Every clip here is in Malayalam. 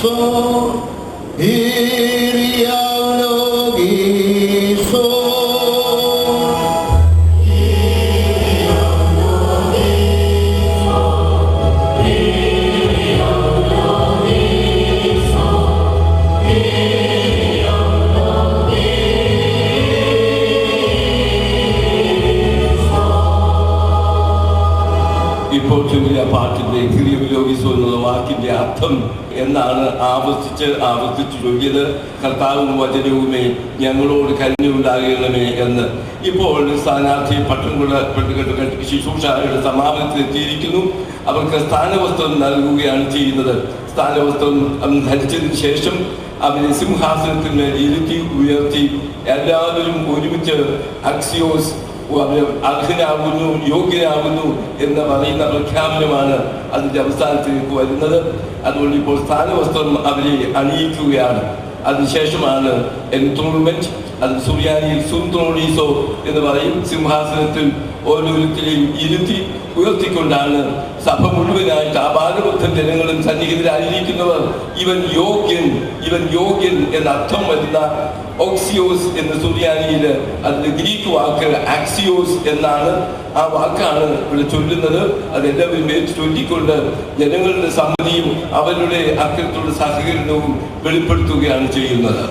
ഇപ്പോൾ ചൊല്ലിയ പാട്ടിൻ്റെ കിരിയവിലോകിസോ എന്നുള്ള വാക്കിൻ്റെ അർത്ഥം എന്നാണ് ആവർത്തിച്ച് ചൊല്ലിയത്. കർത്താവും വചനവുമേ ഞങ്ങളോട് കരുണയുണ്ടാകണമേ എന്ന്. ഇപ്പോൾ സ്ഥാനാർത്ഥി പട്ടം കൊള്ളപ്പെട്ട് ശുശ്രൂഷയുടെ സമാപനത്തിലെത്തിയിരിക്കുന്നു. അവർക്ക് സ്ഥാനവസ്ത്രം നൽകുകയാണ് ചെയ്യുന്നത്. സ്ഥാനവസ്ത്രം ധരിച്ചതിന് ശേഷം അവരെ സിംഹാസനത്തിന് ഇരുത്തി ഉയർത്തി എല്ലാവരും ഒരുമിച്ച് അക്സിയോസ് അർഹനാകുന്നു, യോഗ്യനാകുന്നു എന്ന് പറയുന്ന പ്രഖ്യാപനമാണ് അതിൻ്റെ അവസാനത്തിലേക്ക് വരുന്നത്. അതുകൊണ്ട് ഇപ്പോൾ സ്ഥാനവസ്ത്രം അവരെ അണിയിക്കുകയാണ്. അതിനുശേഷമാണ് എൻത്രോൾമെന്റ്. അത് സുറിയാനിയിൽ സുൻത്രോണീസോ എന്ന് പറയും. സിംഹാസനത്തിൽ ഓരോരുത്തരെയും ഇരുത്തി ഉയർത്തിക്കൊണ്ടാണ് സഭ മുഴുവനായിട്ട് ആപാലബദ്ധം ജനങ്ങളും സന്നിഹിതരായിരിക്കുന്നവർ ഇവൻ യോഗ്യൻ എന്ന അർത്ഥം വരുന്ന ഓക്സിയോസ് എന്ന സുറിയാനിയിൽ അതിന്റെ ഗ്രീക്ക് വാക്ക് ആക്സിയോസ് എന്നാണ്. ആ വാക്കാണ് ഇവിടെ ചൊല്ലുന്നത്. അതെല്ലാവരും മേച്ച് ചൊല്ലിക്കൊണ്ട് ജനങ്ങളുടെ സമ്മതിയും അവരുടെ അക്കരത്തോട് സഹകരണവും വെളിപ്പെടുത്തുകയാണ് ചെയ്യുന്നത്.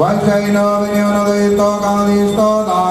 Palseino, Beniono, Toga, Soda.